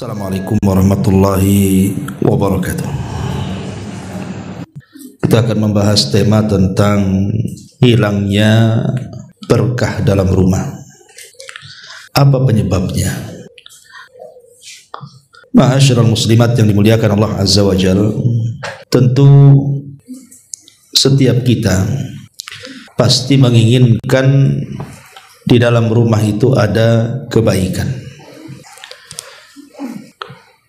Assalamualaikum warahmatullahi wabarakatuh. Kita akan membahas tema tentang hilangnya berkah dalam rumah. Apa penyebabnya? Ma'asyiral muslimat yang dimuliakan Allah Azza wa Jalla, tentu setiap kita pasti menginginkan di dalam rumah itu ada kebaikan.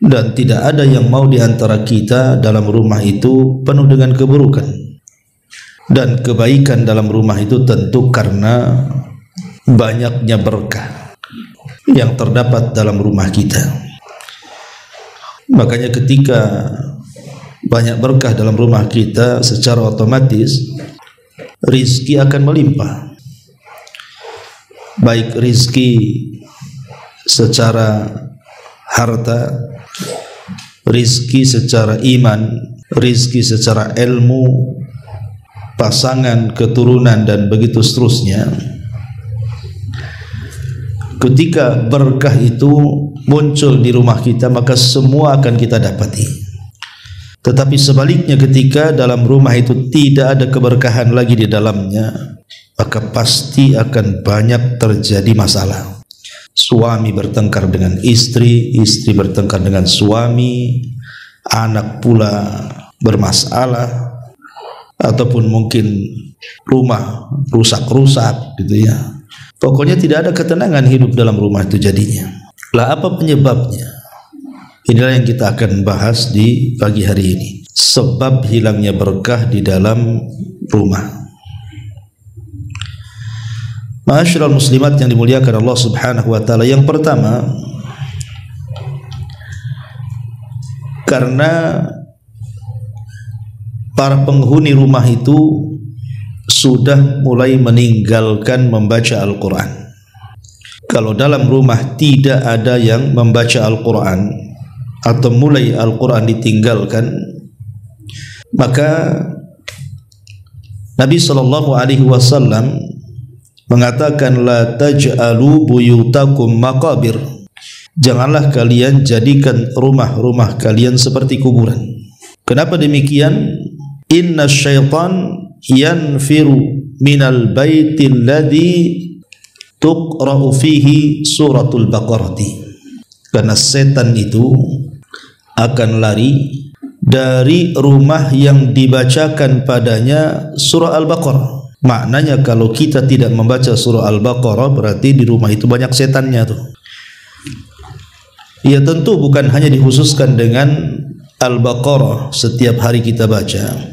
Dan tidak ada yang mau di antara kita dalam rumah itu penuh dengan keburukan. Dan kebaikan dalam rumah itu tentu karena banyaknya berkah yang terdapat dalam rumah kita. Makanya ketika banyak berkah dalam rumah kita, secara otomatis rizki akan melimpah. Baik rizki secara harta, rizki secara iman, rizki secara ilmu, pasangan, keturunan, dan begitu seterusnya. Ketika berkah itu muncul di rumah kita, maka semua akan kita dapati. Tetapi sebaliknya, ketika dalam rumah itu tidak ada keberkahan lagi di dalamnya, maka pasti akan banyak terjadi masalah. Suami bertengkar dengan istri, istri bertengkar dengan suami, anak pula bermasalah, ataupun mungkin rumah rusak-rusak gitu ya. Pokoknya tidak ada ketenangan hidup dalam rumah itu jadinya. Lah apa penyebabnya? Inilah yang kita akan bahas di pagi hari ini. Sebab hilangnya berkah di dalam rumah. Ma'asyiral muslimat yang dimuliakan Allah Subhanahu wa taala, yang pertama, karena para penghuni rumah itu sudah mulai meninggalkan membaca Al-Quran. Kalau dalam rumah tidak ada yang membaca Al-Quran atau mulai Al-Quran ditinggalkan, maka Nabi SAW mengatakan, la taj'alu buyutakum maqabir, janganlah kalian jadikan rumah-rumah kalian seperti kuburan. Kenapa demikian? Inna syaitan yanfiru minal baitil ladzi tuqra'u fihi suratul baqarati, karena setan itu akan lari dari rumah yang dibacakan padanya surah Al-Baqarah. Maknanya kalau kita tidak membaca surah Al-Baqarah, berarti di rumah itu banyak setannya tuh. Ya tentu bukan hanya dikhususkan dengan Al-Baqarah setiap hari kita baca.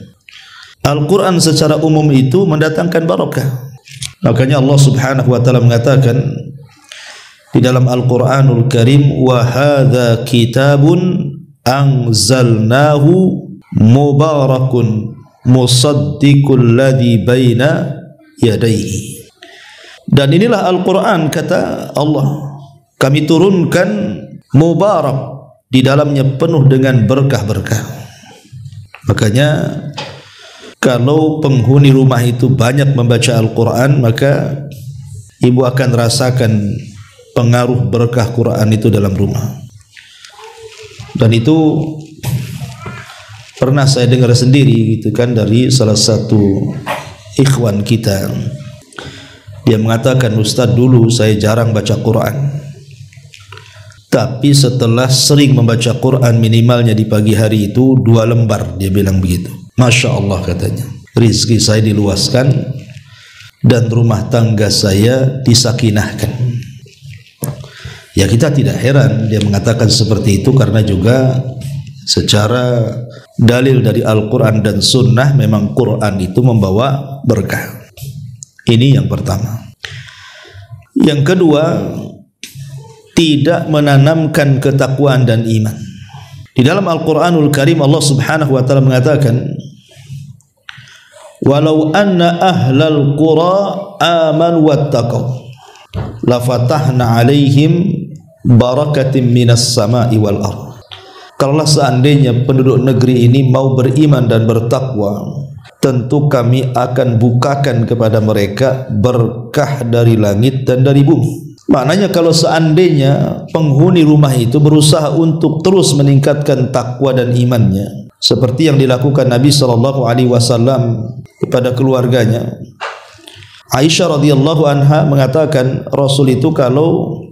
Al-Quran secara umum itu mendatangkan barakah. Makanya Allah Subhanahu wa taala mengatakan di dalam Al-Quranul Karim, wa hadza kitabun anzalnahu mubarakun musaddiqul ladzi baina yadayhi. Dan inilah Al-Quran, kata Allah, kami turunkan mubarak, di dalamnya penuh dengan berkah-berkah. Makanya kalau penghuni rumah itu banyak membaca Al-Quran, maka ibu akan rasakan pengaruh berkah Quran itu dalam rumah. Dan itu pernah saya dengar sendiri gitu kan, dari salah satu ikhwan kita. Dia mengatakan, Ustadz, dulu saya jarang baca Quran, tapi setelah sering membaca Quran, minimalnya di pagi hari itu 2 lembar, dia bilang begitu. Masya Allah, katanya, rizki saya diluaskan dan rumah tangga saya disakinahkan. Ya kita tidak heran dia mengatakan seperti itu, karena juga secara dalil dari Al-Quran dan Sunnah, memang Quran itu membawa berkah. Ini yang pertama. Yang kedua, tidak menanamkan ketakwaan dan iman. Di dalam Al-Quranul Karim Allah Subhanahu wa taala mengatakan, walau anna ahlal qura amanu wattaqaw lafatahna alaihim barakatim minas sama'i wal ardh. Kalaulah seandainya penduduk negeri ini mau beriman dan bertakwa, tentu kami akan bukakan kepada mereka berkah dari langit dan dari bumi. Maknanya kalau seandainya penghuni rumah itu berusaha untuk terus meningkatkan takwa dan imannya, seperti yang dilakukan Nabi SAW kepada keluarganya. Aisyah radhiyallahu anha mengatakan Rasul itu kalau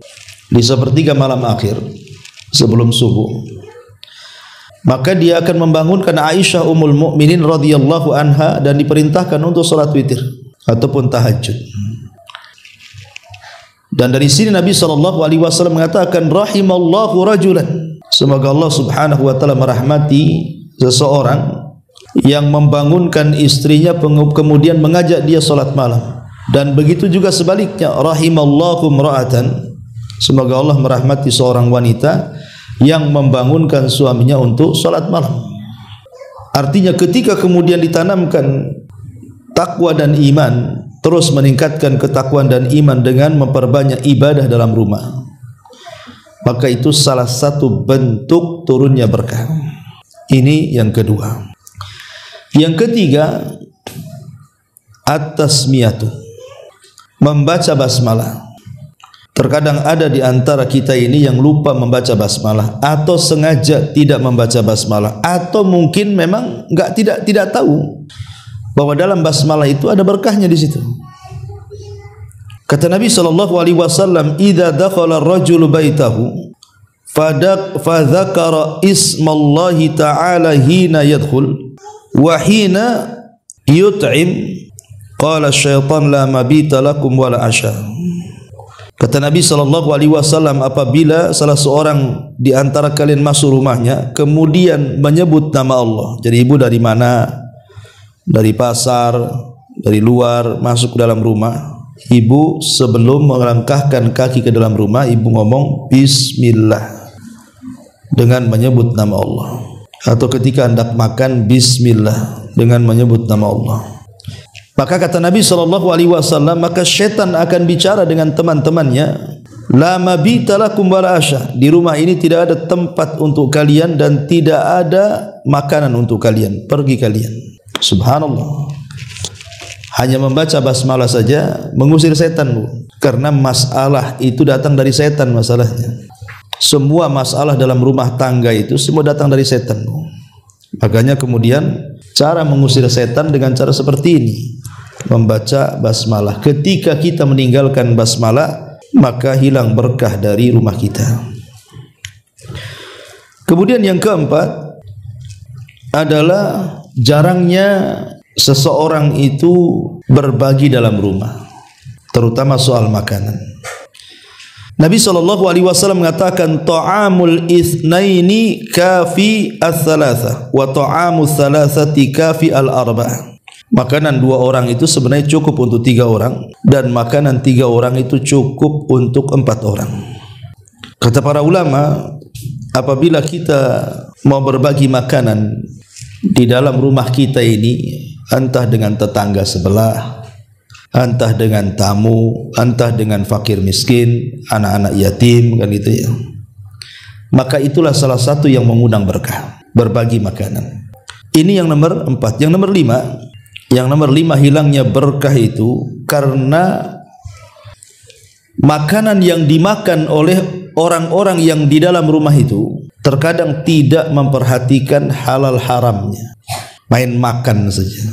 di sepertiga malam akhir sebelum subuh, maka dia akan membangunkan Aisyah ummul mukminin radhiyallahu anha dan diperintahkan untuk salat witir ataupun tahajud. Dan dari sini Nabi SAW mengatakan rahimallahu rajulan, semoga Allah Subhanahu wa taala merahmati seseorang yang membangunkan istrinya kemudian mengajak dia salat malam. Dan begitu juga sebaliknya, rahimallahu imra'atan, semoga Allah merahmati seorang wanita yang membangunkan suaminya untuk salat malam. Artinya ketika kemudian ditanamkan takwa dan iman, terus meningkatkan ketakwaan dan iman dengan memperbanyak ibadah dalam rumah, maka itu salah satu bentuk turunnya berkah. Ini yang kedua. Yang ketiga, at-tasmiyatu, membaca basmalah. Terkadang ada di antara kita ini yang lupa membaca basmalah, atau sengaja tidak membaca basmalah, atau mungkin memang tidak tahu bahwa dalam basmalah itu ada berkahnya di situ. Kata Nabi SAW, "Idza dakhala ar-rajulu baitahu fadzakara ismallahi ta'ala hina yadkhul wa hina yut'im qala syaitan la mabita lakum wala asya." Kata Nabi SAW, apabila salah seorang di antara kalian masuk rumahnya kemudian menyebut nama Allah. Jadi ibu dari mana? Dari pasar, dari luar masuk ke dalam rumah. Ibu sebelum melangkahkan kaki ke dalam rumah, ibu ngomong bismillah dengan menyebut nama Allah. Atau ketika hendak makan, bismillah dengan menyebut nama Allah. Maka kata Nabi SAW, maka syaitan akan bicara dengan teman-temannya, la mabita lakum wala asya, di rumah ini tidak ada tempat untuk kalian dan tidak ada makanan untuk kalian, pergi kalian. Subhanallah. Hanya membaca basmalah saja mengusir setan, Bu. Karena masalah itu datang dari setan masalahnya. Semua masalah dalam rumah tangga itu semua datang dari setan, Bu. Makanya kemudian cara mengusir setan dengan cara seperti ini, membaca basmalah. Ketika kita meninggalkan basmalah, maka hilang berkah dari rumah kita. Kemudian yang keempat adalah jarangnya seseorang itu berbagi dalam rumah, terutama soal makanan. Nabi SAW mengatakan ta'amul itsnaini kafi ats-tsalatsa wa ta'amul tsalatsati kafi al-arba'ah. Makanan dua orang itu sebenarnya cukup untuk tiga orang, dan makanan tiga orang itu cukup untuk 4 orang. Kata para ulama, apabila kita mau berbagi makanan di dalam rumah kita ini, entah dengan tetangga sebelah, entah dengan tamu, entah dengan fakir miskin, anak-anak yatim, kan gitu ya, maka itulah salah satu yang mengundang berkah, berbagi makanan. Ini yang nomor 4. Yang nomor 5, hilangnya berkah itu karena makanan yang dimakan oleh orang-orang yang di dalam rumah itu terkadang tidak memperhatikan halal haramnya, main makan saja.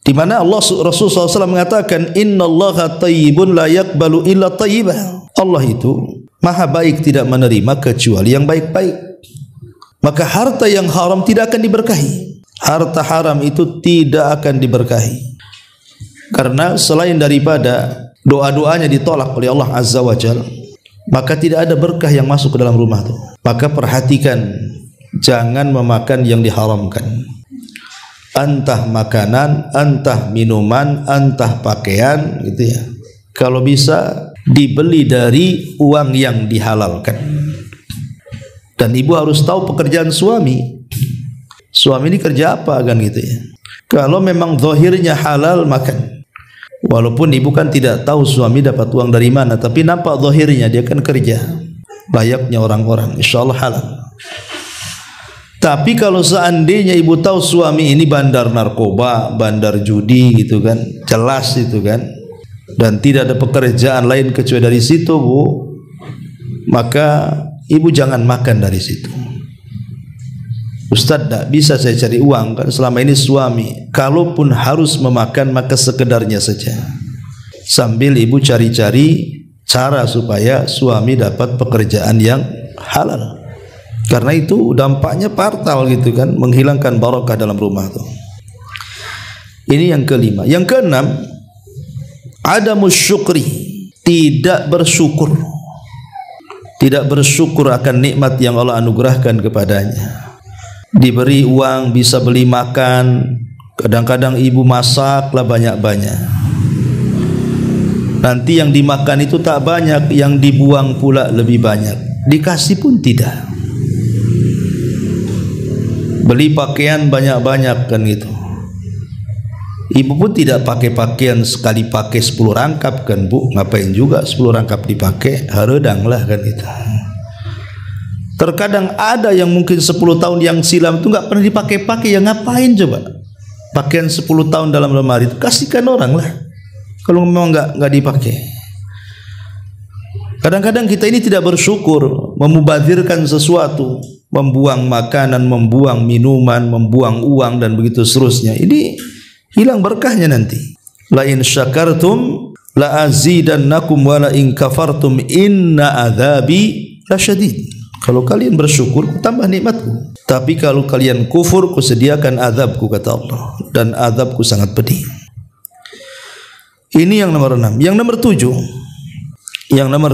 Di mana Rasulullah SAW mengatakan, innallaha thayyibun la yaqbalu illa thayyibah. Allah itu maha baik, tidak menerima kecuali yang baik-baik. Maka harta yang haram tidak akan diberkahi. Harta haram itu tidak akan diberkahi, karena selain daripada doa-doanya ditolak oleh Allah Azza wa Jalla, maka tidak ada berkah yang masuk ke dalam rumah itu. Maka perhatikan, jangan memakan yang diharamkan, entah makanan, entah minuman, entah pakaian, gitu ya. Kalau bisa dibeli dari uang yang dihalalkan. Dan ibu harus tahu pekerjaan suami. Suami ini kerja apa, kan gitu ya. Kalau memang zahirnya halal, makan. Walaupun ibu kan tidak tahu suami dapat uang dari mana, tapi nampak zahirnya dia kan kerja layaknya orang-orang, insyaallah halal. Tapi kalau seandainya ibu tahu suami ini bandar narkoba, bandar judi gitu kan, jelas itu kan, dan tidak ada pekerjaan lain kecuali dari situ, Bu, maka ibu jangan makan dari situ. Ustaz, tak bisa saya cari uang, kan selama ini suami. Kalaupun harus memakan, maka sekedarnya saja, sambil ibu cari-cari cara supaya suami dapat pekerjaan yang halal. Karena itu dampaknya fatal gitu kan, menghilangkan barakah dalam rumah itu. Ini yang kelima. Yang keenam, adamus syukri, tidak bersyukur. Tidak bersyukur akan nikmat yang Allah anugerahkan kepadanya. Diberi uang bisa beli makan, kadang-kadang ibu masaklah banyak-banyak. Nanti yang dimakan itu tak banyak, yang dibuang pula lebih banyak. Dikasih pun tidak. Beli pakaian banyak-banyak kan gitu. Ibu pun tidak pakai pakaian sekali pakai 10 rangkap kan, Bu. Ngapain juga 10 rangkap dipakai, haredang lah kan itu. Terkadang ada yang mungkin 10 tahun yang silam itu nggak pernah dipakai-pakai, ya ngapain coba? Pakaian 10 tahun dalam lemari itu kasihkan orang lah. Kalau memang nggak dipakai. Kadang-kadang kita ini tidak bersyukur, memubazirkan sesuatu, membuang makanan, membuang minuman, membuang uang dan begitu seterusnya. Ini hilang berkahnya nanti. La in syakartum la azidannakum wa la in kafartum inna adzabi lasyadid. Kalau kalian bersyukur, tambah nikmatku. Tapi kalau kalian kufur, kusediakan azabku, kata Allah, dan azabku sangat pedih. Ini yang nomor 6. Yang nomor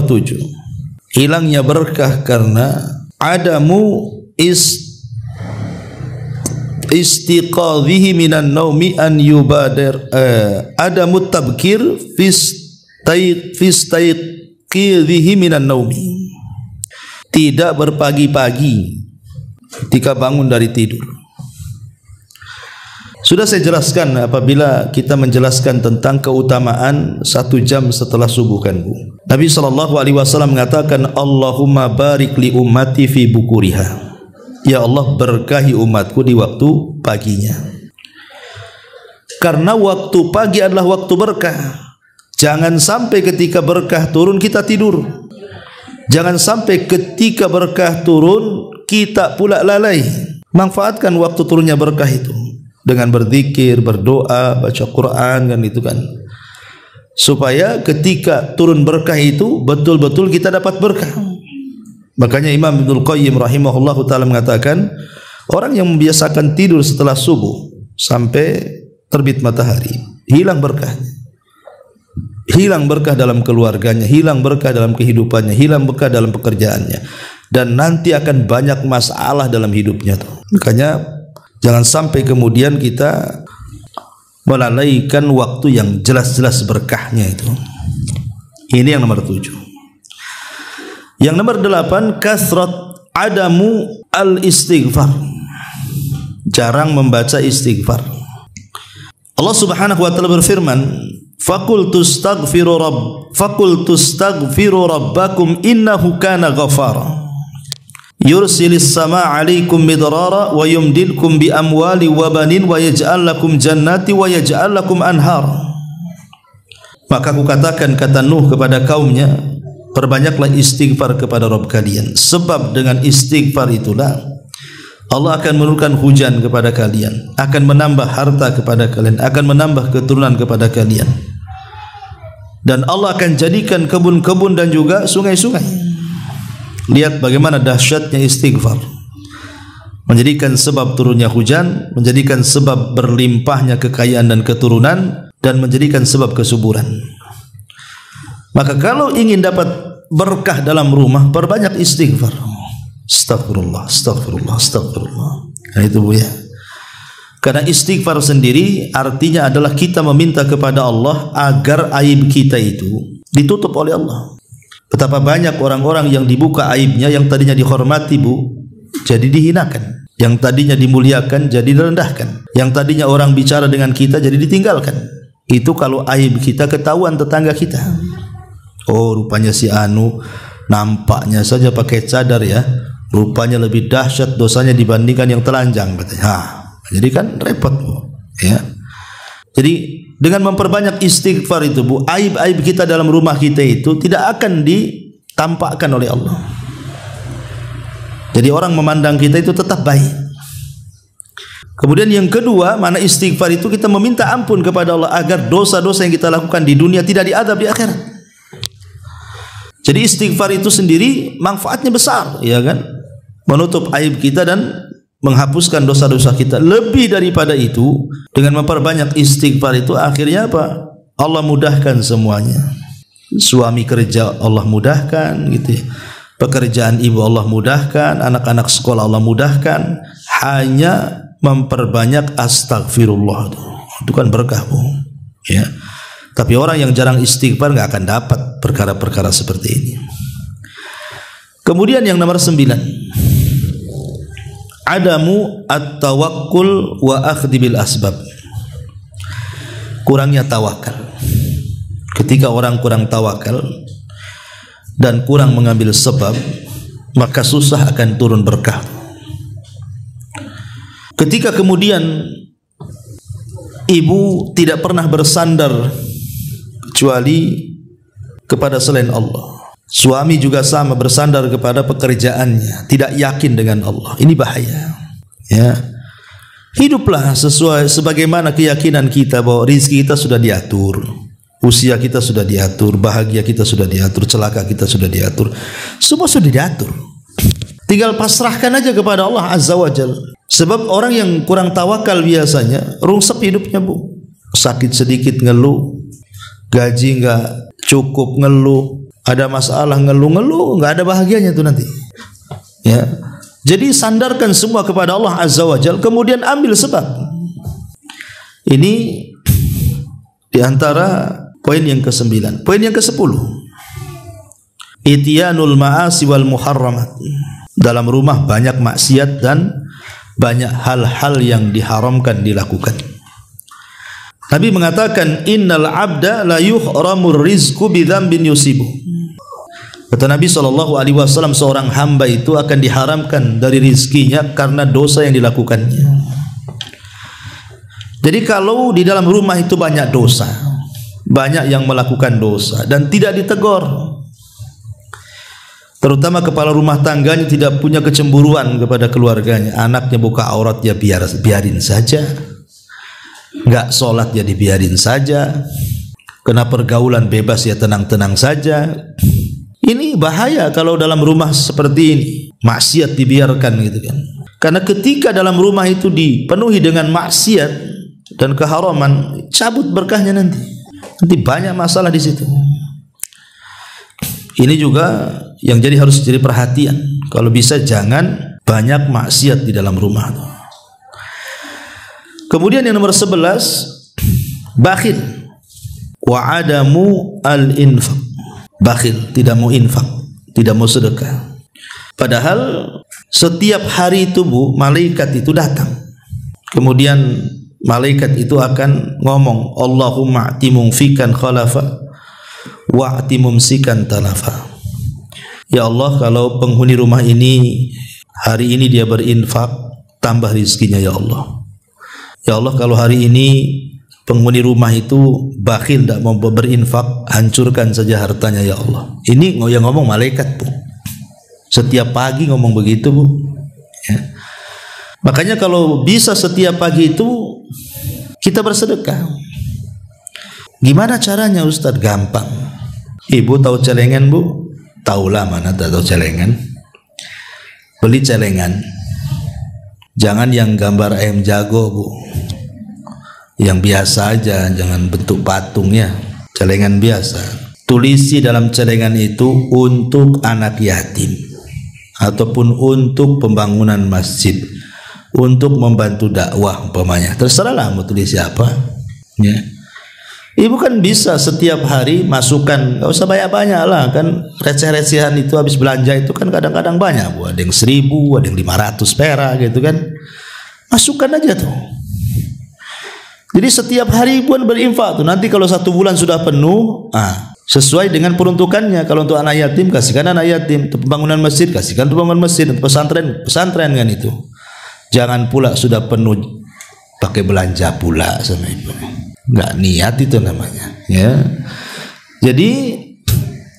7, hilangnya berkah karena adamu istiqadhihi minan naumi an yubadir, adamu tabkir fistaiqidhihi minan naumi, tidak berpagi-pagi ketika bangun dari tidur. Sudah saya jelaskan apabila kita menjelaskan tentang keutamaan 1 jam setelah subuh kan, Bu. Nabi SAW mengatakan, Allahumma barik li ummati fi bukuriha. Ya Allah, berkahi umatku di waktu paginya. Karena waktu pagi adalah waktu berkah. Jangan sampai ketika berkah turun kita tidur. Jangan sampai ketika berkah turun kita pula lalai. Manfaatkan waktu turunnya berkah itu dengan berzikir, berdoa, baca Quran kan itu kan. Supaya ketika turun berkah itu betul-betul kita dapat berkah. Makanya Imam Ibnul Qayyim rahimahullahu taala mengatakan, orang yang membiasakan tidur setelah subuh sampai terbit matahari, hilang berkahnya. Hilang berkah dalam keluarganya, hilang berkah dalam kehidupannya, hilang berkah dalam pekerjaannya, dan nanti akan banyak masalah dalam hidupnya tuh. Makanya jangan sampai kemudian kita melalaikan waktu yang jelas-jelas berkahnya itu. Ini yang nomor 7. Yang nomor 8, kasrat adamu al-istighfar, jarang membaca istighfar. Allah Subhanahu wa taala berfirman, Faqultu astaghfiru rabbakum innahu kana ghafara yursilis samaa 'alaikum midrara wa yumdilkum bi amwali wa banin wa yaj'al lakum jannati wa yaj'al lakum anhar. Maka aku katakan, kata Nuh kepada kaumnya, perbanyaklah istighfar kepada Rabb kalian, sebab dengan istighfar itulah Allah akan menurunkan hujan kepada kalian, akan menambah harta kepada kalian, akan menambah keturunan kepada kalian, dan Allah akan jadikan kebun-kebun dan juga sungai-sungai. Lihat bagaimana dahsyatnya istighfar, menjadikan sebab turunnya hujan, menjadikan sebab berlimpahnya kekayaan dan keturunan, dan menjadikan sebab kesuburan. Maka kalau ingin dapat berkah dalam rumah, perbanyak istighfar. Astagfirullah, astagfirullah, astagfirullah. Nah itu, Bu, ya. Karena istighfar sendiri artinya adalah kita meminta kepada Allah agar aib kita itu ditutup oleh Allah. Betapa banyak orang-orang yang dibuka aibnya, yang tadinya dihormati, Bu, jadi dihinakan. Yang tadinya dimuliakan jadi direndahkan. Yang tadinya orang bicara dengan kita jadi ditinggalkan. Itu kalau aib kita ketahuan tetangga kita. Oh, rupanya si Anu nampaknya saja pakai cadar ya, rupanya lebih dahsyat dosanya dibandingkan yang telanjang, katanya. Jadi kan repot, Bu, ya. Jadi dengan memperbanyak istighfar itu, Bu, aib-aib kita dalam rumah kita itu tidak akan ditampakkan oleh Allah. Jadi orang memandang kita itu tetap baik. Kemudian yang kedua, mana istighfar itu kita meminta ampun kepada Allah agar dosa-dosa yang kita lakukan di dunia tidak diadab di akhirat. Jadi istighfar itu sendiri manfaatnya besar, ya kan? Menutup aib kita dan menghapuskan dosa-dosa kita. Lebih daripada itu, dengan memperbanyak istighfar itu akhirnya apa? Allah mudahkan semuanya. Suami kerja Allah mudahkan, gitu ya. Pekerjaan ibu Allah mudahkan, anak-anak sekolah Allah mudahkan. Hanya memperbanyak astagfirullah itu kan berkah, Bu, ya. Tapi orang yang jarang istighfar nggak akan dapat perkara-perkara seperti ini. Kemudian yang nomor 9, adamu at-tawakkul wa akhdhi bil asbab. Kurangnya tawakal. Ketika orang kurang tawakal dan kurang mengambil sebab, maka susah akan turun berkah. Ketika kemudian ibu tidak pernah bersandar kecuali kepada selain Allah, suami juga sama, bersandar kepada pekerjaannya, tidak yakin dengan Allah. Ini bahaya, ya. Hiduplah sesuai sebagaimana keyakinan kita bahwa rizki kita sudah diatur, usia kita sudah diatur, bahagia kita sudah diatur, celaka kita sudah diatur, semua sudah diatur. Tinggal pasrahkan aja kepada Allah Azza wa Jalla. Sebab orang yang kurang tawakal biasanya rungsep hidupnya, Bu. Sakit sedikit ngeluh, gaji nggak cukup ngeluh, ada masalah ngeluh, nggak ada bahagianya tuh nanti, ya. Jadi sandarkan semua kepada Allah Azza wa Jalla, kemudian ambil sebab. Ini diantara poin yang ke-9. Poin yang ke-10, ityanul ma'asi wal muharramat. Dalam rumah banyak maksiat dan banyak hal-hal yang diharamkan dilakukan. Nabi mengatakan, innal abda la yuhramur rizqu bidzambin yusibu. Kata Nabi SAW, seorang hamba itu akan diharamkan dari rizkinya karena dosa yang dilakukannya. Jadi kalau di dalam rumah itu banyak dosa, banyak yang melakukan dosa dan tidak ditegur, terutama kepala rumah tangganya tidak punya kecemburuan kepada keluarganya, anaknya buka aurat ya biarin saja, nggak sholat ya dibiarin saja, kena pergaulan bebas ya tenang-tenang saja. Ini bahaya kalau dalam rumah seperti ini maksiat dibiarkan, gitu kan. Karena ketika dalam rumah itu dipenuhi dengan maksiat dan keharaman, cabut berkahnya nanti banyak masalah di situ. Ini juga yang harus jadi perhatian. Kalau bisa jangan banyak maksiat di dalam rumah. Kemudian yang nomor 11, bakhil wa adamu al-infaq. Bakhil, tidak mau infak, tidak mau sedekah. Padahal setiap hari itu, Bu, malaikat itu datang. Kemudian malaikat itu akan ngomong, Allahumma a'ti mumfikan khalafa wa'ti mumsikan talafa. Ya Allah, kalau penghuni rumah ini hari ini dia berinfak, tambah rizkinya ya Allah. Ya Allah, kalau hari ini penghuni rumah itu bakhil, tidak mau berinfak, hancurkan saja hartanya ya Allah. Ini yang ngomong malaikat, Bu. Setiap pagi ngomong begitu, Bu, ya. Makanya kalau bisa setiap pagi itu kita bersedekah. Gimana caranya, Ustadz? Gampang. Ibu tahu celengan, Bu? Tahulah, mana tak tahu celengan. Beli celengan, jangan yang gambar ayam jago, Bu, yang biasa aja, jangan bentuk patungnya, celengan biasa. Tulisi dalam celengan itu untuk anak yatim, ataupun untuk pembangunan masjid, untuk membantu dakwah umpamanya. Terserahlah mau tulis siapa, ya. Ibu kan bisa setiap hari masukkan, gak usah banyak-banyak lah, kan receh-recehan itu habis belanja itu kan kadang-kadang banyak, Bu. Ada yang 1000, ada yang 500 perak gitu kan. Masukkan aja tuh. Jadi setiap hari Ibu berinfak tuh. Nanti kalau 1 bulan sudah penuh, sesuai dengan peruntukannya. Kalau untuk anak yatim, kasihkan anak yatim. Untuk pembangunan masjid, kasihkan untuk pembangunan masjid. Untuk pesantren kan itu. Jangan pula sudah penuh pakai belanja pula sama Ibu. nggak niat itu namanya, ya. Jadi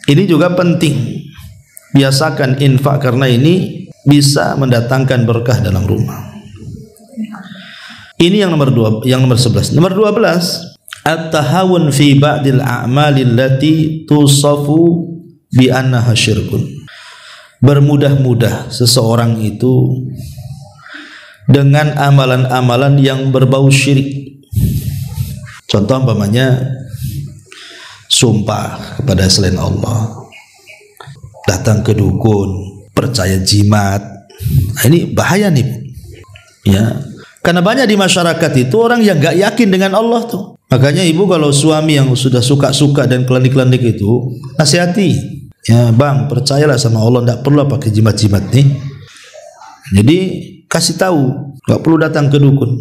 ini juga penting, biasakan infak karena ini bisa mendatangkan berkah dalam rumah. Ini yang nomor 11. Nomor 12, at-tahawun fi ba'dil a'mali allati tusafu bi annaha syirkun. Bermudah-mudah seseorang itu dengan amalan-amalan yang berbau syirik. Contoh umpamanya sumpah kepada selain Allah, datang ke dukun, percaya jimat. Nah, ini bahaya nih, ya. Karena banyak di masyarakat itu orang yang gak yakin dengan Allah tuh. Makanya ibu kalau suami yang sudah suka-suka dan klinik-klinik itu, nasihati, ya bang, percayalah sama Allah, tidak perlu pakai jimat-jimat nih. Jadi kasih tahu, gak perlu datang ke dukun.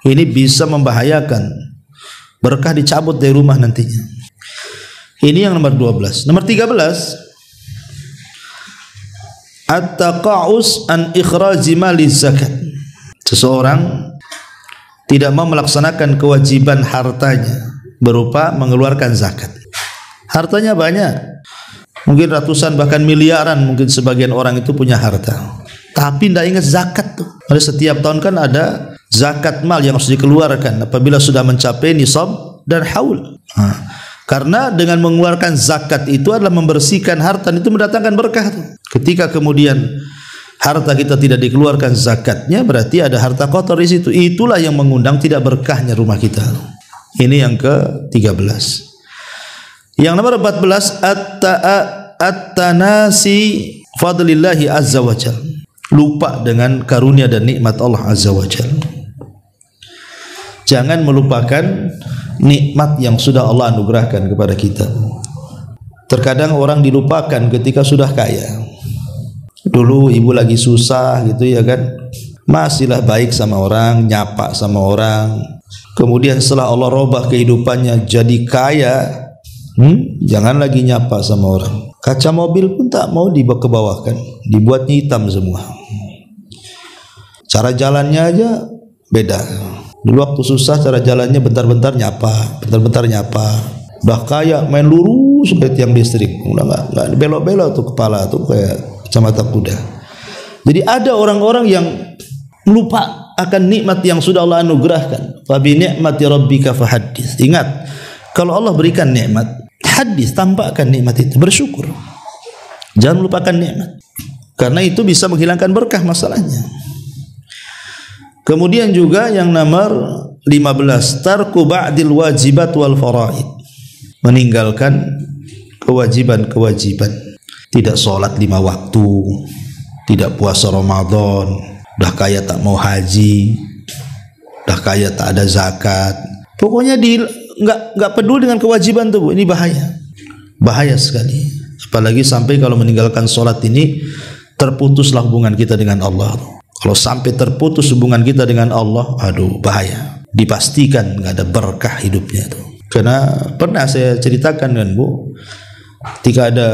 Ini bisa membahayakan, berkah dicabut dari rumah nantinya. Ini yang nomor 12. Nomor 13, at-taqa'us an ikhraji mali zakat. Seseorang tidak mau melaksanakan kewajiban hartanya berupa mengeluarkan zakat. Hartanya banyak, mungkin ratusan bahkan miliaran, mungkin sebagian orang itu punya harta, tapi tidak ingat zakat tuh. Pada setiap tahun kan ada zakat mal yang harus dikeluarkan apabila sudah mencapai nisab dan haul. Karena dengan mengeluarkan zakat itu adalah membersihkan harta, itu mendatangkan berkah tuh. Ketika kemudian harta kita tidak dikeluarkan zakatnya, berarti ada harta kotor di situ. Itulah yang mengundang tidak berkahnya rumah kita. Ini yang ke-13. Yang nomor 14, at-tanasi fadlillahi azza wajal. Lupa dengan karunia dan nikmat Allah azza wajal. Jangan melupakan nikmat yang sudah Allah anugerahkan kepada kita. Terkadang orang dilupakan ketika sudah kaya. Dulu ibu lagi susah gitu ya kan, masihlah baik sama orang, nyapa sama orang. Kemudian setelah Allah robah kehidupannya jadi kaya, jangan lagi nyapa sama orang. Kaca mobil pun tak mau dibawahkan, dibuatnya hitam semua. Cara jalannya aja beda. Dulu waktu susah cara jalannya bentar-bentar nyapa, bentar-bentar nyapa. Udah kaya main lurus seperti tiang listrik, udah nggak belok-belok tuh kepala tuh kayak kacamata kuda. Jadi ada orang-orang yang lupa akan nikmat yang sudah Allah anugerahkan. Fa bi ni'mati rabbika fahaddits. Ingat, kalau Allah berikan nikmat, hadis, tampakkan nikmat itu, bersyukur. Jangan lupakan nikmat, karena itu bisa menghilangkan berkah masalahnya. Kemudian juga yang nomor 15, tarku ba'dil wajibat wal faraid. Meninggalkan kewajiban-kewajiban. Tidak sholat 5 waktu, tidak puasa Ramadan, dah kaya tak mau haji, dah kaya tak ada zakat. Pokoknya nggak peduli dengan kewajiban tuh, Bu. Ini bahaya sekali. Apalagi sampai kalau meninggalkan sholat ini terputuslah hubungan kita dengan Allah. Kalau sampai terputus hubungan kita dengan Allah, aduh bahaya. Dipastikan nggak ada berkah hidupnya tuh. Karena pernah saya ceritakan dengan Bu, ketika ada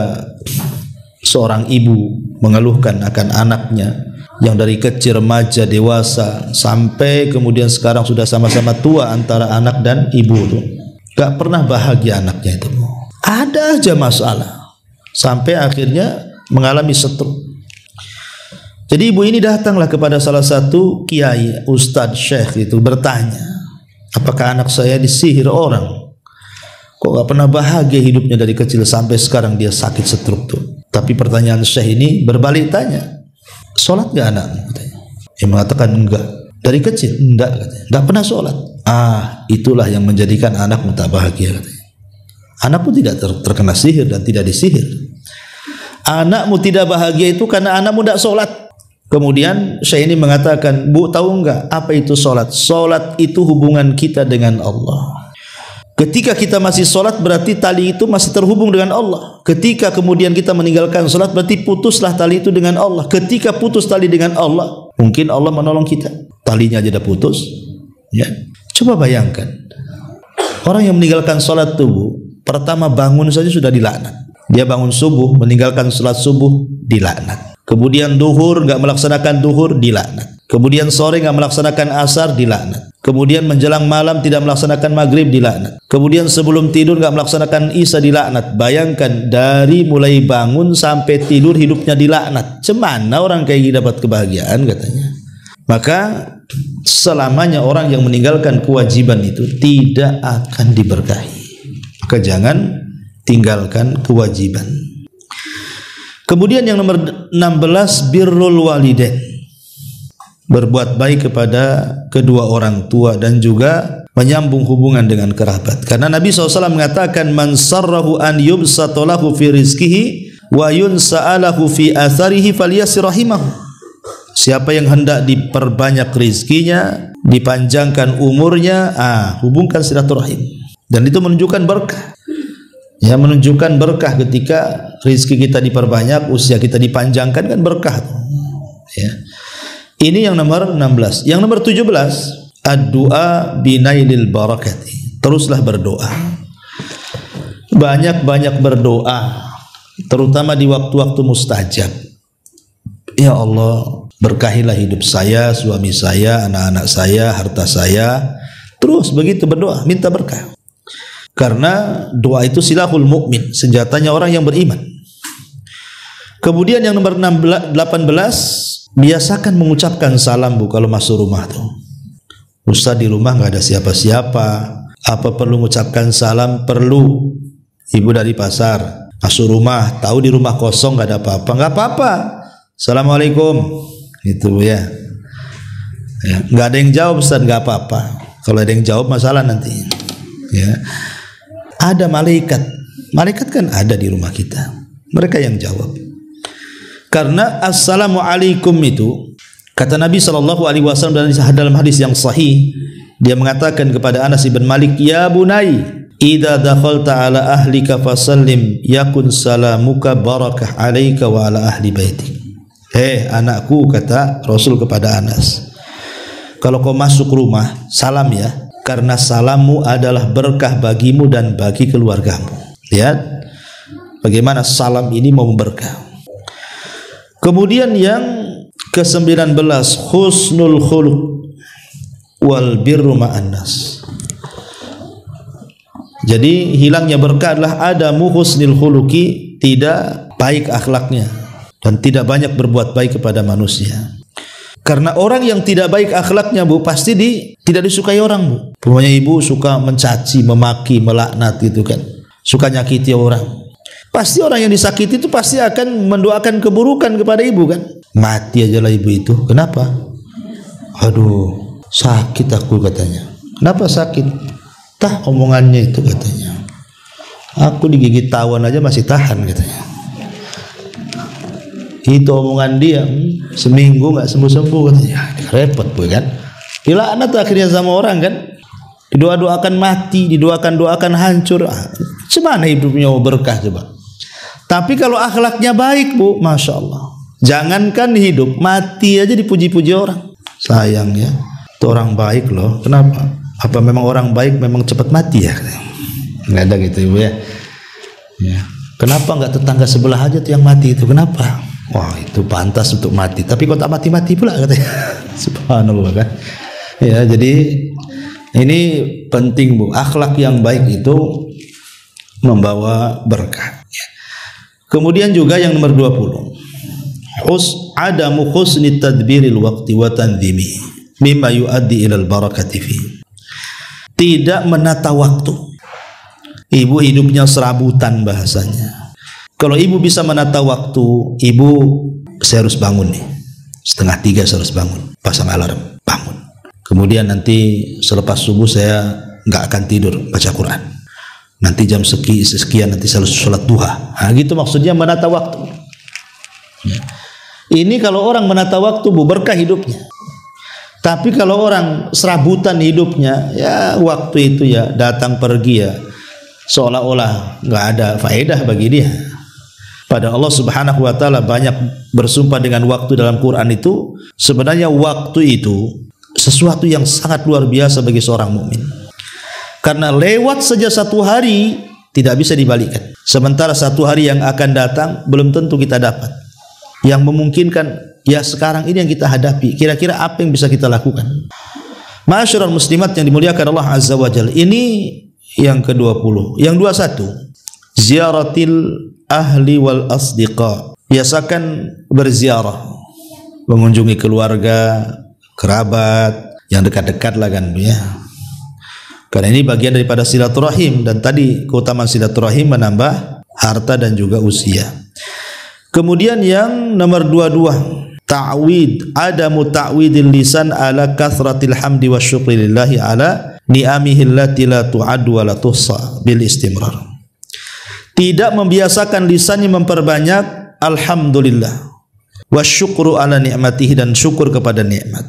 seorang ibu mengeluhkan akan anaknya yang dari kecil, remaja, dewasa, sampai kemudian sekarang sudah sama-sama tua antara anak dan ibu tuh, gak pernah bahagia anaknya itu. Ada aja masalah, sampai akhirnya mengalami stroke. Jadi ibu ini datanglah kepada salah satu kiai, ustadz, syekh itu, bertanya, apakah anak saya disihir orang? Kok gak pernah bahagia hidupnya dari kecil sampai sekarang dia sakit stroke tuh. Tapi pertanyaan syekh ini berbalik tanya, sholat gak anakmu? Dia mengatakan enggak. Dari kecil enggak, katanya. Enggak pernah sholat. Itulah yang menjadikan anakmu tak bahagia, katanya. Anakmu tidak terkena sihir dan tidak disihir. Anakmu tidak bahagia itu karena anakmu tidak sholat. Kemudian syekh ini mengatakan, Bu, tahu enggak apa itu sholat? Sholat itu hubungan kita dengan Allah. Ketika kita masih sholat berarti tali itu masih terhubung dengan Allah. Ketika kemudian kita meninggalkan sholat berarti putuslah tali itu dengan Allah. Ketika putus tali dengan Allah, mungkin Allah menolong kita. Talinya aja dah putus, ya. Coba bayangkan, orang yang meninggalkan sholat tubuh, pertama bangun saja sudah dilaknat. Dia bangun subuh, meninggalkan sholat subuh, dilaknat. Kemudian duhur nggak melaksanakan duhur, dilaknat. Kemudian sore nggak melaksanakan asar, dilaknat. Kemudian menjelang malam tidak melaksanakan maghrib, dilaknat. Kemudian sebelum tidur enggak melaksanakan isya, dilaknat. Bayangkan dari mulai bangun sampai tidur hidupnya dilaknat. Cemana orang kayak gini dapat kebahagiaan katanya. Maka selamanya orang yang meninggalkan kewajiban itu tidak akan diberkahi. Maka jangan tinggalkan kewajiban. Kemudian yang nomor 16, birrul walidain. Berbuat baik kepada kedua orang tua dan juga menyambung hubungan dengan kerabat. Karena Nabi SAW mengatakan, man sarrahu an yubsatalahu fi rizkihi wa yunsa'alahu fi atharihi falyasir rahimahu. Siapa yang hendak diperbanyak rizkinya, dipanjangkan umurnya, hubungkan silaturahim. Dan itu menunjukkan berkah. Ya, menunjukkan berkah ketika rizki kita diperbanyak, usia kita dipanjangkan, kan berkah. Ya. Ini yang nomor 16. Yang nomor 17, ad-du'a binailil barakati. Teruslah berdoa. Banyak-banyak berdoa, terutama di waktu-waktu mustajab. Ya Allah, berkahilah hidup saya, suami saya, anak-anak saya, harta saya. Terus begitu berdoa, minta berkah. Karena doa itu silahul mukmin, senjatanya orang yang beriman. Kemudian yang nomor 18, biasakan mengucapkan salam Bu kalau masuk rumah tuh. Ustaz, di rumah nggak ada siapa-siapa, apa perlu mengucapkan salam? Perlu. Ibu dari pasar masuk rumah, tahu di rumah kosong nggak ada apa-apa, nggak apa-apa. Assalamualaikum, itu ya. Nggak ada yang jawab Ustaz, nggak apa-apa. Kalau ada yang jawab masalah nanti. Ya. Ada malaikat kan ada di rumah kita, mereka yang jawab. Karena assalamualaikum itu, kata Nabi SAW dalam hadis yang sahih, dia mengatakan kepada Anas bin Malik, ya bunai, idza dakhalta ala ahlika fasallim yakun salamuka barakah alaika wa ala ahli baitik. Anakku, kata Rasul kepada Anas, kalau kau masuk rumah, salam ya, karena salammu adalah berkah bagimu dan bagi keluargamu. Lihat bagaimana salam ini mau berkah. Kemudian yang ke-19, husnul khuluq wal birru ma'an nas. Jadi hilangnya berkah adalah adamu husnul khuluqi, tidak baik akhlaknya dan tidak banyak berbuat baik kepada manusia. Karena orang yang tidak baik akhlaknya Bu, pasti tidak disukai orang Bu. Pokoknya ibu suka mencaci, memaki, melaknat gitu kan, suka nyakiti orang. Pasti orang yang disakiti itu pasti akan mendoakan keburukan kepada ibu kan. Mati aja lah ibu itu. Kenapa? Aduh, sakit aku katanya. Kenapa sakit? Tah omongannya itu katanya. Aku digigit tawon aja masih tahan katanya. Itu omongan dia, seminggu nggak sembuh-sembuh katanya. Repot Bu kan. Dilaknat akhirnya sama orang kan. Didoa-doakan mati, didoakan hancur. Cemana hidupnya berkah coba. Tapi kalau akhlaknya baik Bu, masya Allah. Jangankan hidup, mati aja dipuji-puji orang. Sayang ya, itu orang baik loh. Kenapa? Apa memang orang baik memang cepat mati ya? Nggak ada gitu Ibu ya. Kenapa nggak tetangga sebelah aja tuh yang mati itu? Kenapa? Wah, itu pantas untuk mati. Tapi kok tak mati-mati pula katanya. Subhanallah kan. Ya, jadi ini penting Bu. Akhlak yang baik itu membawa berkah. Kemudian juga yang nomor 20, adamu husni tadbiril waqti wa tanzimi mimma yuaddi ilal barakati fi. Tidak menata waktu. Ibu hidupnya serabutan bahasanya. Kalau ibu bisa menata waktu, ibu, saya harus bangun nih 2:30 saya harus bangun, pasang alarm, bangun. Kemudian nanti selepas subuh saya nggak akan tidur, baca Quran. Nanti jam sekian nanti saya sholat duha. Nah, gitu maksudnya menata waktu. Ini kalau orang menata waktu Bu, berkah hidupnya. Tapi kalau orang serabutan hidupnya, ya waktu itu ya datang pergi ya, seolah-olah nggak ada faedah bagi dia. Pada Allah Subhanahu wa taala banyak bersumpah dengan waktu dalam Quran itu. Sebenarnya waktu itu sesuatu yang sangat luar biasa bagi seorang mukmin. Karena lewat saja satu hari tidak bisa dibalikkan. Sementara satu hari yang akan datang belum tentu kita dapat. Yang memungkinkan ya sekarang ini yang kita hadapi. Kira-kira apa yang bisa kita lakukan? Ma'asyiral muslimat yang dimuliakan Allah Azza wa Jalla. Ini yang ke-20. Yang 21, ziaratil ahli wal asdiqa. Biasakan berziarah, mengunjungi keluarga, kerabat yang dekat-dekat lah kan ya. Karena ini bagian daripada silaturahim, dan tadi keutamaan silaturahim menambah harta dan juga usia. Kemudian yang nomor 22, ta'wid, adamu ta'widil lisan ala kathratil hamdi wa syukri lillahi ala ni'amihi allati la tu'addu wa la tuhsa bil istimrar. Tidak membiasakan lisannya memperbanyak alhamdulillah wa syukru ala ni'matihi, dan syukur kepada nikmat.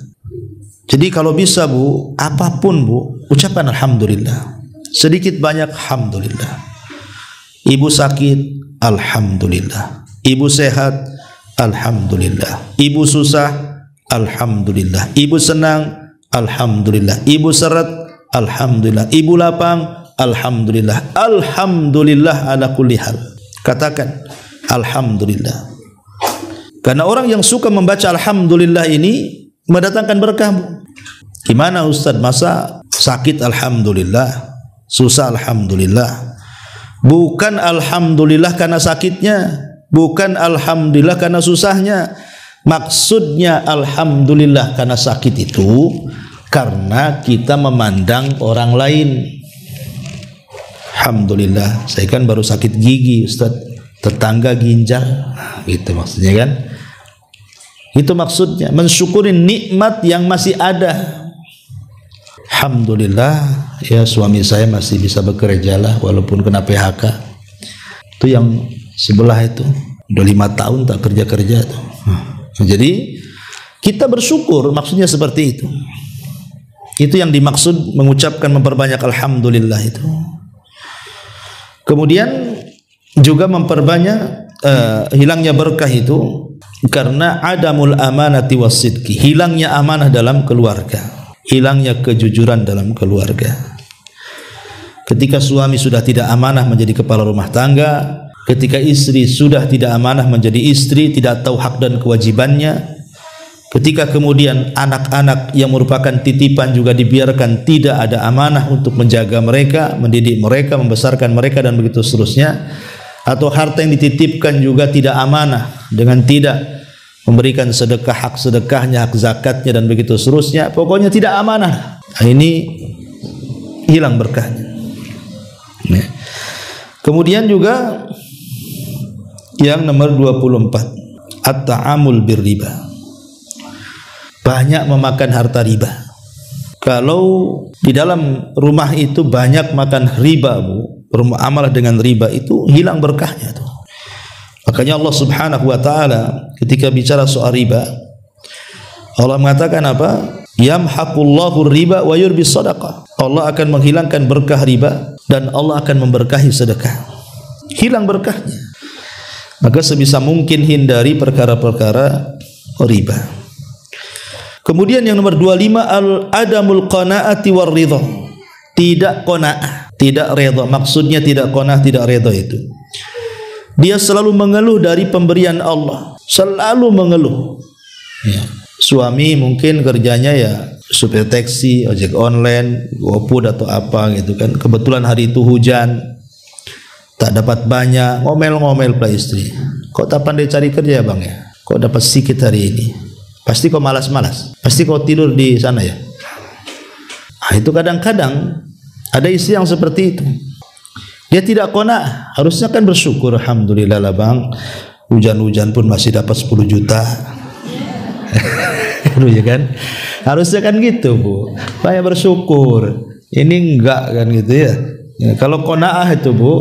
Jadi kalau bisa Bu, apapun Bu, ucapkan alhamdulillah. Sedikit banyak alhamdulillah. Ibu sakit, alhamdulillah. Ibu sehat, alhamdulillah. Ibu susah, alhamdulillah. Ibu senang, alhamdulillah. Ibu seret, alhamdulillah. Ibu lapang, alhamdulillah. Alhamdulillah ala kulli hal. Katakan alhamdulillah. Karena orang yang suka membaca alhamdulillah ini mendatangkan berkah. Gimana Ustaz? Masa sakit alhamdulillah, susah alhamdulillah. Bukan alhamdulillah karena sakitnya, bukan alhamdulillah karena susahnya. Maksudnya alhamdulillah karena sakit itu karena kita memandang orang lain. Alhamdulillah, saya kan baru sakit gigi Ustaz, tetangga ginjal, gitu maksudnya kan. Itu maksudnya, mensyukuri nikmat yang masih ada. Alhamdulillah ya, suami saya masih bisa bekerja lah walaupun kena PHK. Itu yang sebelah itu udah 5 tahun tak kerja-kerja tuh. Jadi kita bersyukur, maksudnya seperti itu. Itu yang dimaksud mengucapkan memperbanyak alhamdulillah itu. Kemudian juga memperbanyak hilangnya berkah itu karena adamul amanati wasidqi, hilangnya amanah dalam keluarga, hilangnya kejujuran dalam keluarga. Ketika suami sudah tidak amanah menjadi kepala rumah tangga, ketika istri sudah tidak amanah menjadi istri, tidak tahu hak dan kewajibannya, ketika kemudian anak-anak yang merupakan titipan juga dibiarkan tidak ada amanah untuk menjaga mereka, mendidik mereka, membesarkan mereka, dan begitu seterusnya, atau harta yang dititipkan juga tidak amanah dengan tidak memberikan sedekah, hak sedekahnya, hak zakatnya, dan begitu seterusnya, pokoknya tidak amanah. Ini hilang berkahnya. Kemudian juga yang nomor 24, at-ta'amul birriba, banyak memakan harta riba. Kalau di dalam rumah itu banyak makan riba Bu, bermuamalah dengan riba, itu hilang berkahnya tuh. Makanya Allah Subhanahu wa taala ketika bicara soal riba, Allah mengatakan apa? Yamhaqullahu riba wa yurbis sadaqah. Allah akan menghilangkan berkah riba dan Allah akan memberkahi sedekah. Hilang berkahnya. Maka sebisa mungkin hindari perkara-perkara riba. Kemudian yang nomor 25, al-adamul qanaati war ridha. Tidak qanaah, tidak redha. Maksudnya tidak qanaah, tidak redha itu dia selalu mengeluh dari pemberian Allah, selalu mengeluh ya. Suami mungkin kerjanya ya supir taksi, ojek online, GoFood atau apa gitu kan. Kebetulan hari itu hujan, tak dapat banyak, ngomel-ngomel pula istri. Kok tak pandai cari kerja ya Bang ya? Kok dapat sedikit hari ini? Pasti kau malas-malas, pasti kau tidur di sana ya. Nah, itu kadang-kadang ada istri yang seperti itu. Dia tidak qanaah, harusnya kan bersyukur, alhamdulillah lah Bang, hujan-hujan pun masih dapat 10 juta. Ya kan? Harusnya kan gitu Bu, banyak bersyukur. Ini enggak kan gitu ya. Ya, kalau qanaah itu Bu,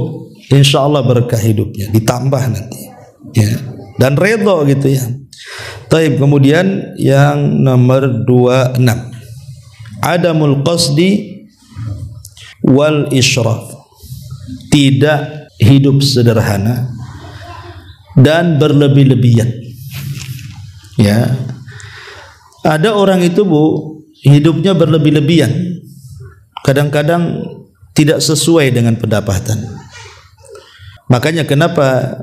insya Allah berkah hidupnya, ditambah nanti ya. Dan redha gitu ya. Taib. Kemudian yang nomor 26, adamul qasdi wal israf, tidak hidup sederhana dan berlebih-lebihan ya. Ada orang itu Bu, hidupnya berlebih-lebihan, kadang-kadang tidak sesuai dengan pendapatan. Makanya kenapa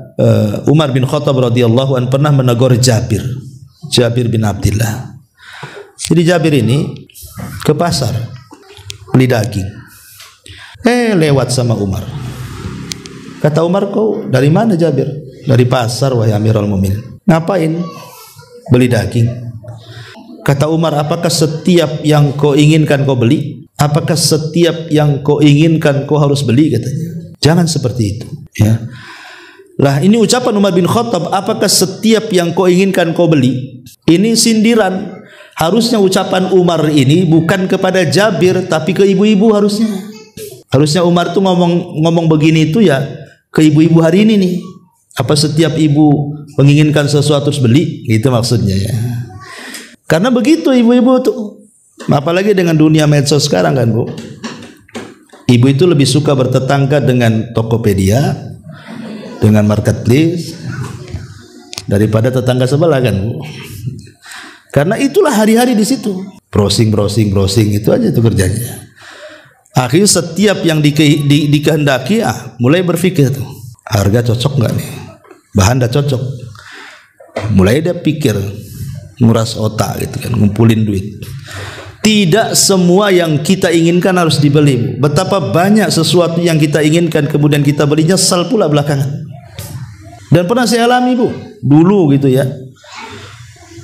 Umar bin Khattab radhiyallahu anhu pernah menegur Jabir bin Abdullah. Jadi Jabir ini ke pasar beli daging. Lewat sama Umar. Kata Umar, kau dari mana Jabir? Dari pasar wahai Amirul Mukminin. Ngapain? Beli daging. Kata Umar, apakah setiap yang kau inginkan kau beli? Apakah setiap yang kau inginkan kau harus beli? Katanya. Jangan seperti itu, ya. Lah ini ucapan Umar bin Khattab, apakah setiap yang kau inginkan kau beli? Ini sindiran. Harusnya ucapan Umar ini bukan kepada Jabir tapi ke ibu-ibu harusnya. Harusnya Umar tuh ngomong begini itu ya ke ibu-ibu hari ini nih. Apa setiap ibu menginginkan sesuatu harus beli? Gitu maksudnya ya. Karena begitu ibu-ibu tuh. Apalagi dengan dunia medsos sekarang kan, Bu. Ibu itu lebih suka bertetangga dengan Tokopedia, dengan marketplace daripada tetangga sebelah kan, Bu. Karena itulah hari-hari di situ. Browsing itu aja itu kerjanya. Akhirnya setiap yang dikehendaki mulai berpikir tuh, harga cocok nggak nih? Bahan dah cocok. Mulai dia pikir, nguras otak gitu kan, ngumpulin duit. Tidak semua yang kita inginkan harus dibeli. Betapa banyak sesuatu yang kita inginkan kemudian kita beli, nyesal pula belakangan. Dan pernah saya alami, Bu, dulu gitu ya.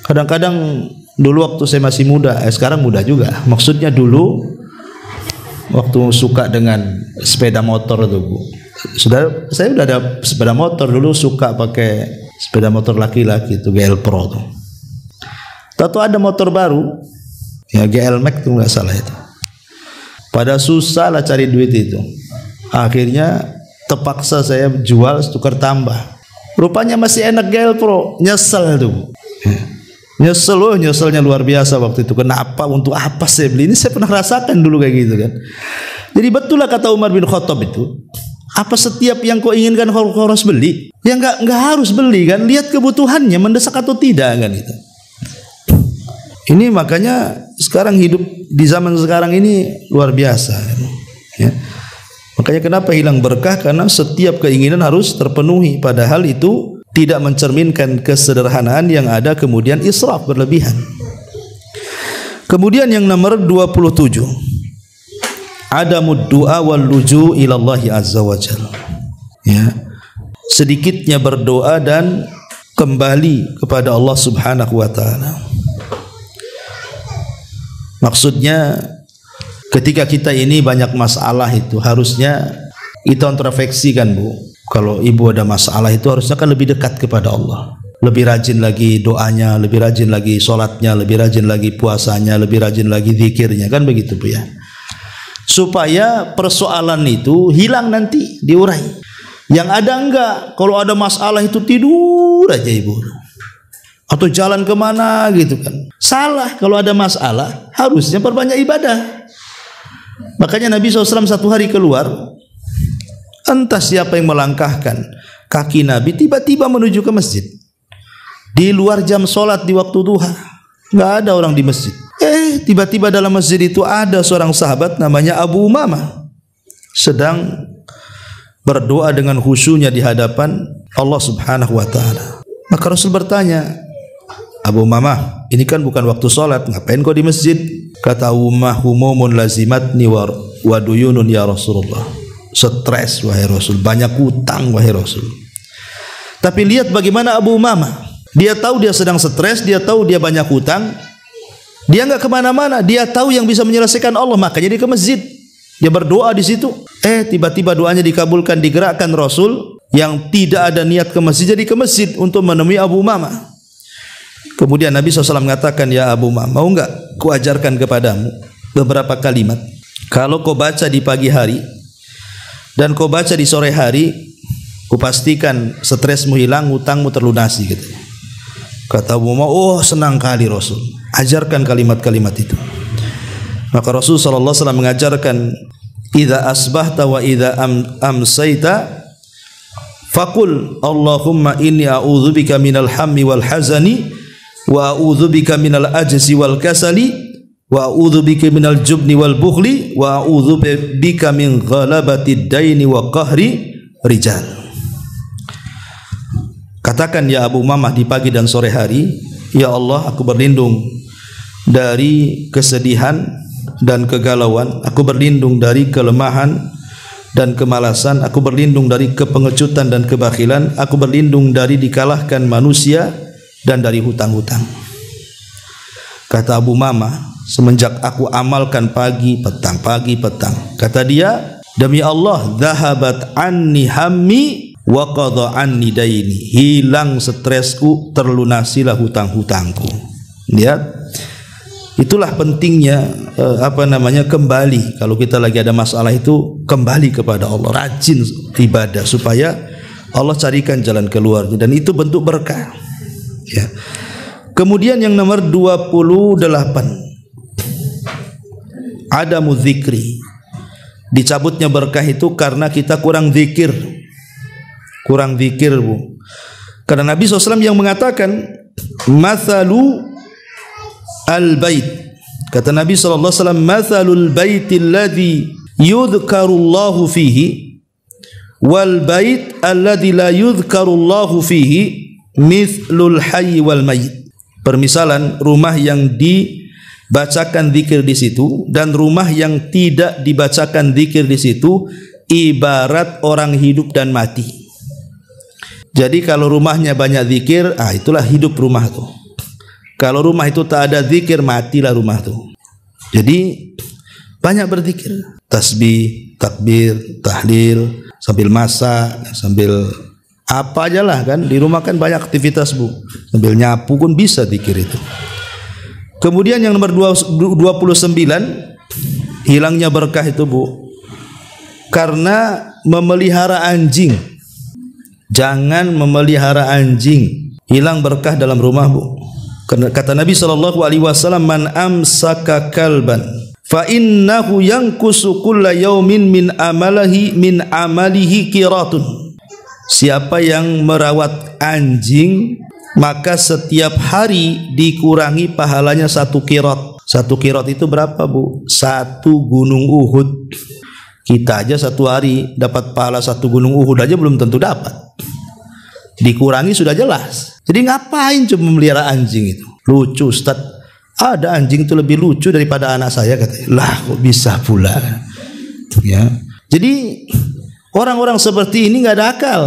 Kadang-kadang dulu waktu saya masih muda, sekarang muda juga. Maksudnya dulu waktu suka dengan sepeda motor tuh, Bu. Saya udah ada sepeda motor dulu, suka pakai sepeda motor laki-laki itu GL Pro tuh. Tahu ada motor baru, ya GL Max tuh nggak salah itu. Pada susah lah cari duit itu. Akhirnya terpaksa saya jual tukar tambah. Rupanya masih enak GL Pro, nyesel tuh. Nyeselnya luar biasa waktu itu. Kenapa? Untuk apa saya beli? Ini saya pernah rasakan dulu kayak gitu kan. Jadi betul lah kata Umar bin Khattab itu. Apa setiap yang kau inginkan kau harus beli? Ya nggak harus beli kan. Lihat kebutuhannya mendesak atau tidak kan itu. Ini makanya sekarang hidup di zaman sekarang ini luar biasa. Ya. Makanya kenapa hilang berkah? Karena setiap keinginan harus terpenuhi. Padahal itu tidak mencerminkan kesederhanaan yang ada, kemudian israf berlebihan. Kemudian yang nomor 27, adamud du'a wal luju' ila Allah azza wa jalla. Ya. Sedikitnya berdoa dan kembali kepada Allah Subhanahu wa taala. Maksudnya ketika kita ini banyak masalah itu harusnya kita introspeksikan, Bu. Kalau ibu ada masalah itu harusnya kan lebih dekat kepada Allah, lebih rajin lagi doanya, lebih rajin lagi sholatnya, lebih rajin lagi puasanya, lebih rajin lagi zikirnya, kan begitu, Bu ya. Supaya persoalan itu hilang nanti, diurai. Yang ada enggak, kalau ada masalah itu tidur aja ibu, atau jalan kemana gitu kan. Salah, kalau ada masalah harusnya perbanyak ibadah. Makanya Nabi SAW satu hari keluar. Entah siapa yang melangkahkan kaki Nabi tiba-tiba menuju ke masjid di luar jam sholat di waktu duha, nggak ada orang di masjid. Tiba-tiba dalam masjid itu ada seorang sahabat namanya Abu Umamah sedang berdoa dengan khusyunya di hadapan Allah Subhanahu wa taala. Maka Rasul bertanya, Abu Umamah, ini kan bukan waktu sholat, ngapain kau di masjid? Kata Abu Umamah, humumun lazimatni wa duyunun ya Rasulullah. Stres wahai Rasul, banyak utang wahai Rasul. Tapi lihat bagaimana Abu Umamah. Dia tahu dia sedang stres, dia tahu dia banyak utang. Dia nggak kemana-mana. Dia tahu yang bisa menyelesaikan Allah, makanya dia ke masjid. Dia berdoa di situ. Tiba-tiba doanya dikabulkan, digerakkan Rasul yang tidak ada niat ke masjid jadi ke masjid untuk menemui Abu Umamah. Kemudian Nabi SAW mengatakan, ya Abu Umamah, mau nggak ku ajarkan kepadamu beberapa kalimat. Kalau kau baca di pagi hari dan kau baca di sore hari, kupastikan stresmu hilang, hutangmu terlunasi gitu. Kata Abu Umamah, oh senang kali Rasul. Ajarkan kalimat-kalimat itu. Maka Rasul sallallahu alaihi wasallam mengajarkan, idza asbahta wa idza amsayta faqul Allahumma inni a'udzubika minal hammi wal hazani wa a'udzubika minal ajzi wal kasali wa a'udzubika minal jubni wal bukhli wa a'udzubika min ghalabatid daini wa qahri rijal. Katakan ya Abu Umamah di pagi dan sore hari, ya Allah, aku berlindung dari kesedihan, dan kegalauan, aku berlindung dari kelemahan dan kemalasan, aku berlindung dari kepengecutan dan kebakhilan, aku berlindung dari dikalahkan manusia dan dari hutang-hutang. Kata Abu Mama, semenjak aku amalkan pagi petang, kata dia, demi Allah, dhahabat anni hammi wa qadha anni daini, hilang stresku, terlunasilah hutang-hutangku. Lihat, itulah pentingnya kembali. Kalau kita lagi ada masalah itu kembali kepada Allah, rajin ibadah supaya Allah carikan jalan keluarnya, dan itu bentuk berkah. Ya. Kemudian yang nomor 28, adamu dzikri. Dicabutnya berkah itu karena kita kurang zikir. Bu. Karena Nabi SAW yang mengatakan, mathalu al-bait. Kata Nabi SAW, mathalul baitil ladzi yudhkarullahu fihi wal bait alladzi la yudhkarullahu fihi mithlul hayy wal mayyit. Permisalan rumah yang dibacakan zikir di situ dan rumah yang tidak dibacakan zikir di situ ibarat orang hidup dan mati. Jadi kalau rumahnya banyak zikir, itulah hidup rumah itu. Kalau rumah itu tak ada zikir, matilah rumah itu. Jadi banyak berzikir, tasbih, takbir, tahlil, sambil masak, sambil apa aja lah kan. Di rumah kan banyak aktivitas, Bu. Sambil nyapu pun bisa zikir itu. Kemudian yang nomor 29, hilangnya berkah itu, Bu, karena memelihara anjing. Jangan memelihara anjing, hilang berkah dalam rumah, Bu. Kata Nabi SAW, man amsaka kalban fa innahu yankusu kulla yaumin min amalihi qiratun. Siapa yang merawat anjing, maka setiap hari dikurangi pahalanya 1 qirat. 1 qirat itu berapa, Bu? 1 gunung Uhud. Kita aja 1 hari dapat pahala 1 gunung Uhud aja belum tentu dapat. Dikurangi sudah jelas. Jadi ngapain cuma memelihara anjing itu? Lucu, Ustaz. Ada anjing itu lebih lucu daripada anak saya, katanya. Lah, kok bisa pula? Ya. Jadi orang-orang seperti ini nggak ada akal.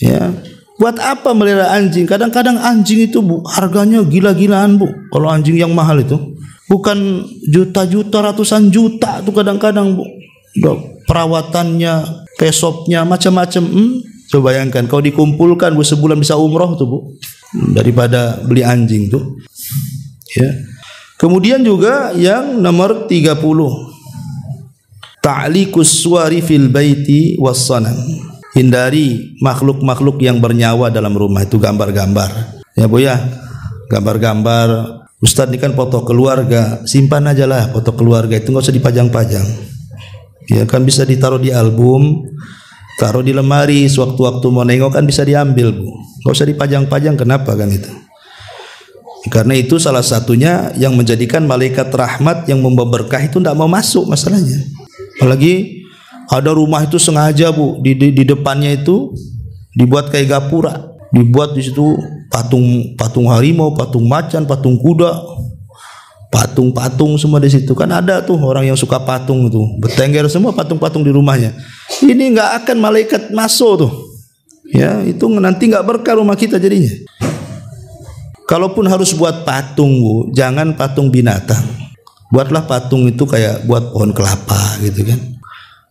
Ya. Buat apa melihara anjing? Kadang-kadang anjing itu, Bu, harganya gila-gilaan, Bu. Kalau anjing yang mahal itu bukan juta-juta, ratusan juta tuh kadang-kadang, Bu. Perawatannya, pesopnya, macam-macam. Coba bayangkan kalau dikumpulkan, Bu, sebulan bisa umroh tuh, Bu, daripada beli anjing tuh. Ya. Kemudian juga yang nomor 30, ta'liqus suwari fil baiti wassanam. Hindari makhluk-makhluk yang bernyawa dalam rumah itu, gambar-gambar. Ya, Bu, ya. Gambar-gambar. Ustaz, ini kan foto keluarga, simpan aja lah foto keluarga itu, nggak usah dipajang-pajang. Ya kan, bisa ditaruh di album, taruh di lemari, sewaktu-waktu mau nengok kan bisa diambil, Bu. Nggak usah dipajang-pajang. Kenapa kan itu? Karena itu salah satunya yang menjadikan malaikat rahmat yang membawa berkah itu tidak mau masuk masalahnya. Apalagi ada rumah itu sengaja, Bu, di depannya itu dibuat kayak gapura, dibuat di situ patung harimau, patung macan, patung kuda, patung semua di situ. Kan ada tuh orang yang suka patung itu, bertengger semua patung-patung di rumahnya. Ini nggak akan malaikat masuk tuh. Ya, itu nanti nggak berkah rumah kita jadinya. Kalaupun harus buat patung, Bu, jangan patung binatang. Buatlah patung itu kayak buat pohon kelapa gitu kan,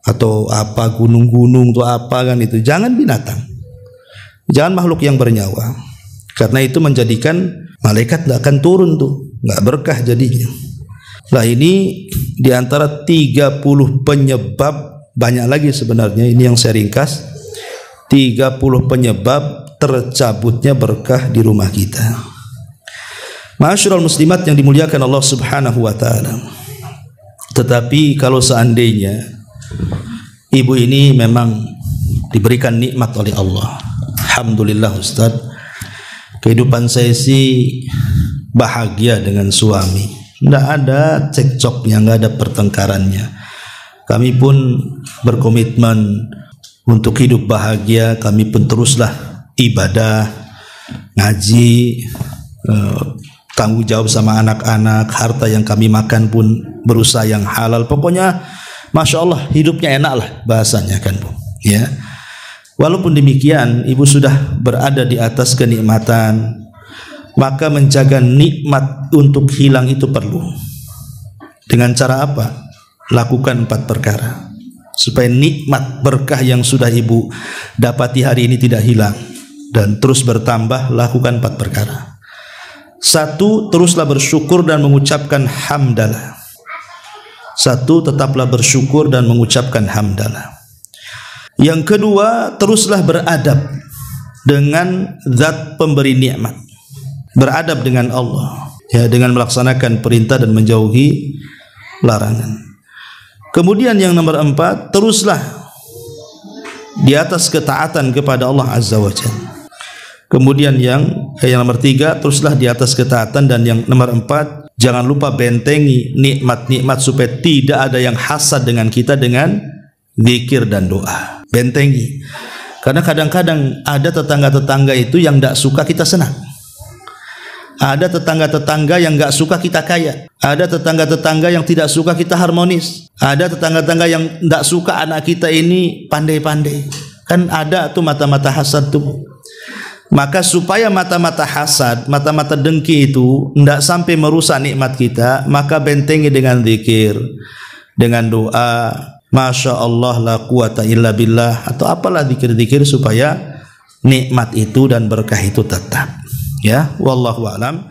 atau apa, gunung-gunung tuh apa kan itu. Jangan binatang, jangan makhluk yang bernyawa, karena itu menjadikan malaikat nggak akan turun tuh, nggak berkah jadinya. Nah, ini diantara 30 penyebab, banyak lagi sebenarnya, ini yang saya ringkas. 30 penyebab tercabutnya berkah di rumah kita. Ma'asyiral muslimat yang dimuliakan Allah Subhanahu wa taala. Tetapi kalau seandainya ibu ini memang diberikan nikmat oleh Allah, alhamdulillah, Ustaz, kehidupan saya sih bahagia dengan suami, tidak ada cekcoknya, nggak ada pertengkarannya. Kami pun berkomitmen untuk hidup bahagia. Kami pun teruslah ibadah, ngaji, tanggung jawab sama anak-anak, harta yang kami makan pun berusaha yang halal. Pokoknya Masya Allah hidupnya enak lah bahasanya kan Bu. Ya. Walaupun demikian ibu sudah berada di atas kenikmatan, maka menjaga nikmat untuk hilang itu perlu. Dengan cara apa? Lakukan 4 perkara supaya nikmat berkah yang sudah ibu dapati hari ini tidak hilang dan terus bertambah. Lakukan 4 perkara. 1, teruslah bersyukur dan mengucapkan hamdalah. 1, tetaplah bersyukur dan mengucapkan hamdalah. Yang kedua, teruslah beradab dengan zat pemberi nikmat. Beradab dengan Allah, ya, dengan melaksanakan perintah dan menjauhi larangan. Kemudian yang nomor 4, teruslah di atas ketaatan kepada Allah Azza wa Jalla. Kemudian yang nomor 3, teruslah di atas ketaatan. Dan yang nomor 4, jangan lupa bentengi nikmat-nikmat supaya tidak ada yang hasad dengan kita dengan zikir dan doa. Bentengi. Karena kadang-kadang ada tetangga-tetangga itu yang tidak suka kita senang. Ada tetangga-tetangga yang enggak suka kita kaya. Ada tetangga-tetangga yang tidak suka kita harmonis. Ada tetangga-tetangga yang enggak suka anak kita ini pandai-pandai. Kan ada tuh mata-mata hasad tuh. Maka supaya mata-mata hasad, mata-mata dengki itu enggak sampai merusak nikmat kita, maka bentengi dengan zikir, dengan doa. Masya Allah la quwata illa billah, atau apalah zikir-zikir supaya nikmat itu dan berkah itu tetap. Ya, wallahu a'lam.